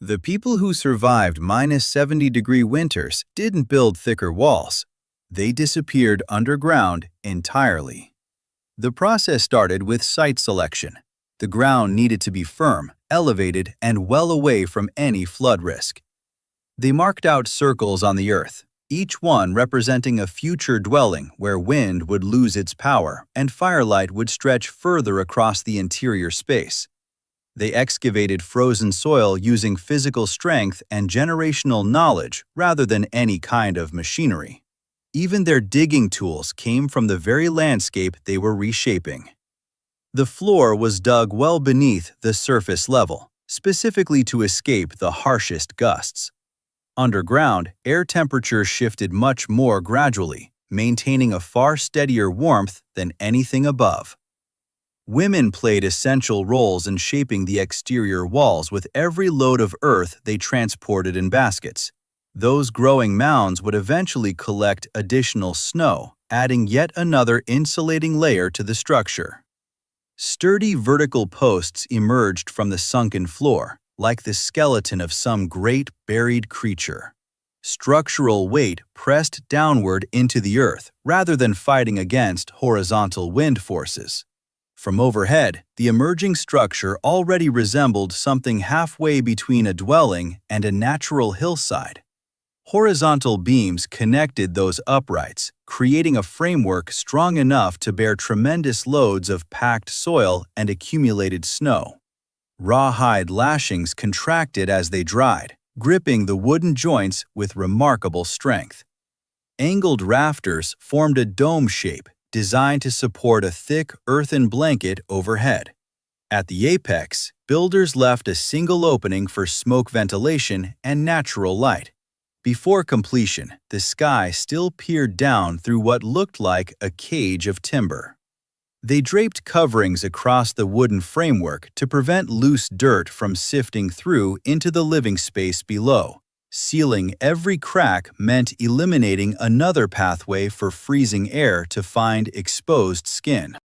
The people who survived -70-degree winters didn't build thicker walls. They disappeared underground entirely. The process started with site selection. The ground needed to be firm, elevated, and well away from any flood risk. They marked out circles on the earth, each one representing a future dwelling where wind would lose its power and firelight would stretch further across the interior space. They excavated frozen soil using physical strength and generational knowledge rather than any kind of machinery. Even their digging tools came from the very landscape they were reshaping. The floor was dug well beneath the surface level, specifically to escape the harshest gusts. Underground, air temperature shifted much more gradually, maintaining a far steadier warmth than anything above. Women played essential roles in shaping the exterior walls with every load of earth they transported in baskets. Those growing mounds would eventually collect additional snow, adding yet another insulating layer to the structure. Sturdy vertical posts emerged from the sunken floor, like the skeleton of some great buried creature. Structural weight pressed downward into the earth rather than fighting against horizontal wind forces. From overhead, the emerging structure already resembled something halfway between a dwelling and a natural hillside. Horizontal beams connected those uprights, creating a framework strong enough to bear tremendous loads of packed soil and accumulated snow. Rawhide lashings contracted as they dried, gripping the wooden joints with remarkable strength. Angled rafters formed a dome shape, designed to support a thick earthen blanket overhead. At the apex, builders left a single opening for smoke ventilation and natural light. Before completion, the sky still peered down through what looked like a cage of timber. They draped coverings across the wooden framework to prevent loose dirt from sifting through into the living space below. Sealing every crack meant eliminating another pathway for freezing air to find exposed skin.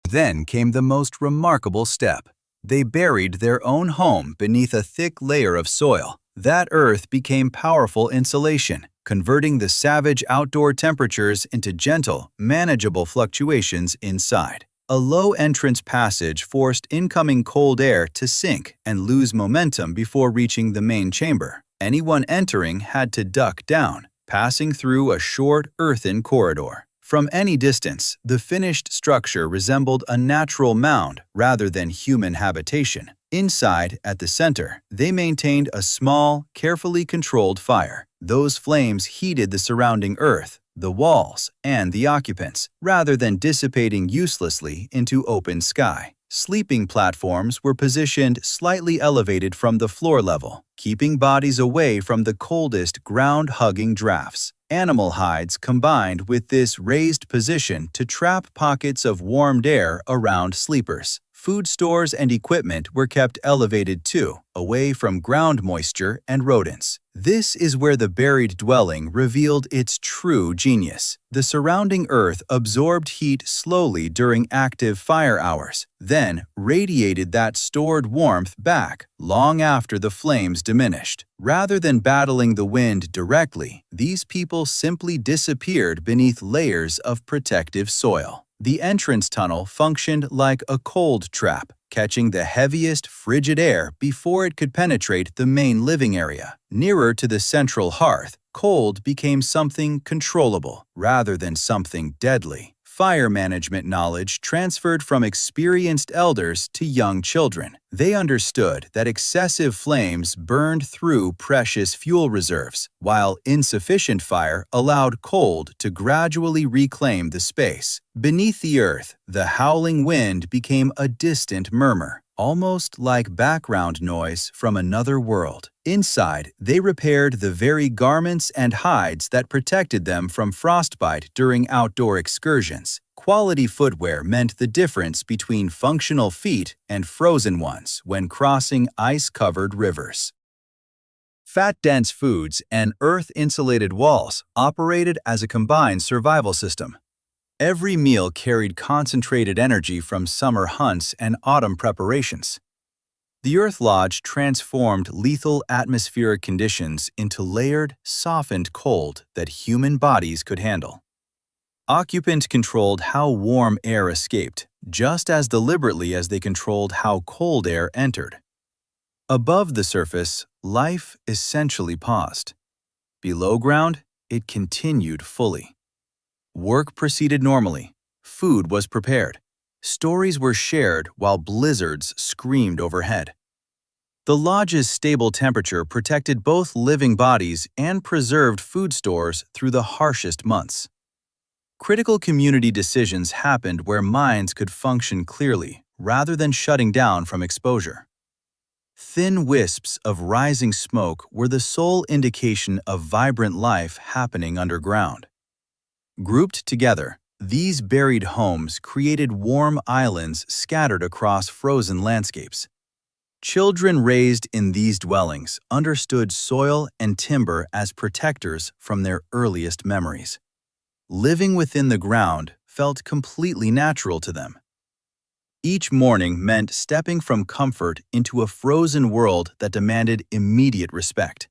Then came the most remarkable step. They buried their own home beneath a thick layer of soil. That earth became powerful insulation, converting the savage outdoor temperatures into gentle, manageable fluctuations inside. A low entrance passage forced incoming cold air to sink and lose momentum before reaching the main chamber. Anyone entering had to duck down, passing through a short earthen corridor. From any distance, the finished structure resembled a natural mound rather than human habitation. Inside, at the center, they maintained a small, carefully controlled fire. Those flames heated the surrounding earth, the walls, and the occupants, rather than dissipating uselessly into open sky. Sleeping platforms were positioned slightly elevated from the floor level, keeping bodies away from the coldest ground-hugging drafts. Animal hides combined with this raised position to trap pockets of warmed air around sleepers. Food stores and equipment were kept elevated too, away from ground moisture and rodents. This is where the buried dwelling revealed its true genius. The surrounding earth absorbed heat slowly during active fire hours, then radiated that stored warmth back long after the flames diminished. Rather than battling the wind directly, these people simply disappeared beneath layers of protective soil. The entrance tunnel functioned like a cold trap, catching the heaviest, frigid air before it could penetrate the main living area. Nearer to the central hearth, cold became something controllable rather than something deadly. Fire management knowledge transferred from experienced elders to young children. They understood that excessive flames burned through precious fuel reserves, while insufficient fire allowed cold to gradually reclaim the space. Beneath the earth, the howling wind became a distant murmur, almost like background noise from another world. Inside, they repaired the very garments and hides that protected them from frostbite during outdoor excursions. Quality footwear meant the difference between functional feet and frozen ones when crossing ice-covered rivers. Fat-dense foods and earth-insulated walls operated as a combined survival system. Every meal carried concentrated energy from summer hunts and autumn preparations. The Earth Lodge transformed lethal atmospheric conditions into layered, softened cold that human bodies could handle. Occupants controlled how warm air escaped, just as deliberately as they controlled how cold air entered. Above the surface, life essentially paused. Below ground, it continued fully. Work proceeded normally. Food was prepared. Stories were shared while blizzards screamed overhead. The lodge's stable temperature protected both living bodies and preserved food stores through the harshest months. Critical community decisions happened where minds could function clearly, rather than shutting down from exposure. Thin wisps of rising smoke were the sole indication of vibrant life happening underground. Grouped together, these buried homes created warm islands scattered across frozen landscapes. Children raised in these dwellings understood soil and timber as protectors from their earliest memories. Living within the ground felt completely natural to them. Each morning meant stepping from comfort into a frozen world that demanded immediate respect.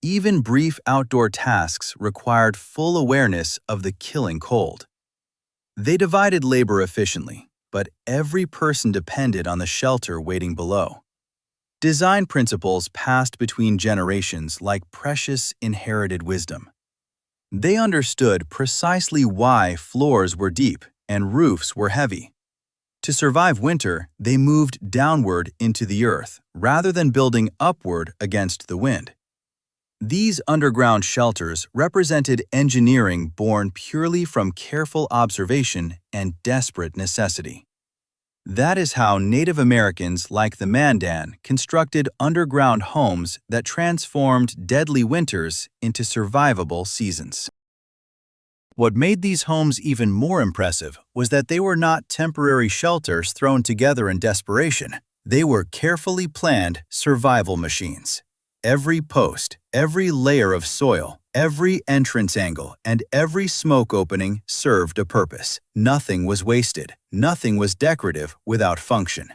Even brief outdoor tasks required full awareness of the killing cold. They divided labor efficiently, but every person depended on the shelter waiting below. Design principles passed between generations like precious inherited wisdom. They understood precisely why floors were deep and roofs were heavy. To survive winter, they moved downward into the earth rather than building upward against the wind. These underground shelters represented engineering born purely from careful observation and desperate necessity. That is how Native Americans like the Mandan constructed underground homes that transformed deadly winters into survivable seasons. What made these homes even more impressive was that they were not temporary shelters thrown together in desperation. They were carefully planned survival machines. Every post, every layer of soil, every entrance angle, and every smoke opening served a purpose. Nothing was wasted. Nothing was decorative without function.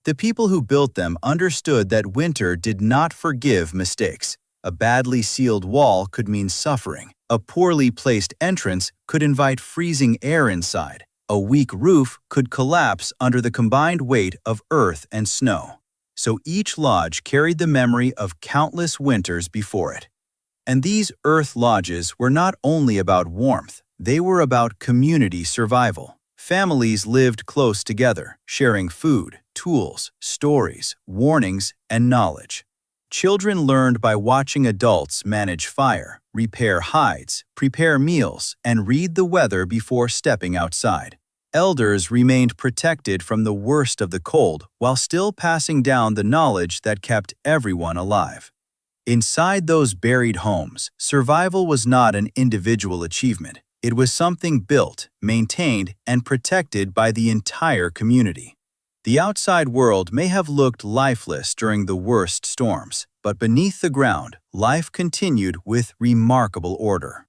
The people who built them understood that winter did not forgive mistakes. A badly sealed wall could mean suffering. A poorly placed entrance could invite freezing air inside. A weak roof could collapse under the combined weight of earth and snow. So each lodge carried the memory of countless winters before it. And these earth lodges were not only about warmth, they were about community survival. Families lived close together, sharing food, tools, stories, warnings, and knowledge. Children learned by watching adults manage fire, repair hides, prepare meals, and read the weather before stepping outside. Elders remained protected from the worst of the cold while still passing down the knowledge that kept everyone alive. Inside those buried homes, survival was not an individual achievement. It was something built, maintained, and protected by the entire community. The outside world may have looked lifeless during the worst storms, but beneath the ground, life continued with remarkable order.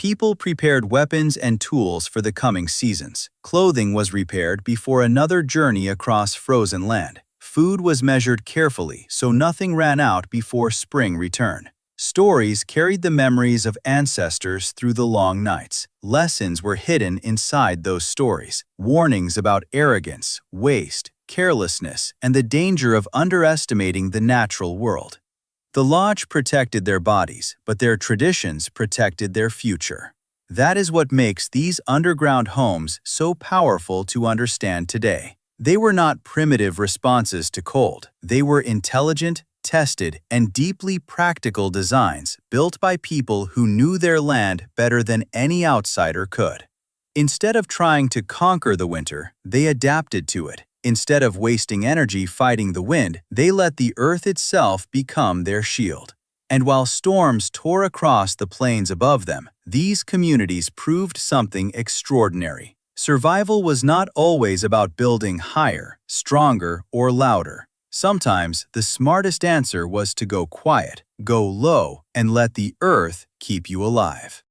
People prepared weapons and tools for the coming seasons. Clothing was repaired before another journey across frozen land. Food was measured carefully so nothing ran out before spring returned. Stories carried the memories of ancestors through the long nights. Lessons were hidden inside those stories. Warnings about arrogance, waste, carelessness, and the danger of underestimating the natural world. The lodge protected their bodies, but their traditions protected their future. That is what makes these underground homes so powerful to understand today. They were not primitive responses to cold. They were intelligent, tested, and deeply practical designs built by people who knew their land better than any outsider could. Instead of trying to conquer the winter, they adapted to it. Instead of wasting energy fighting the wind, they let the earth itself become their shield. And while storms tore across the plains above them, these communities proved something extraordinary. Survival was not always about building higher, stronger, or louder. Sometimes the smartest answer was to go quiet, go low, and let the earth keep you alive.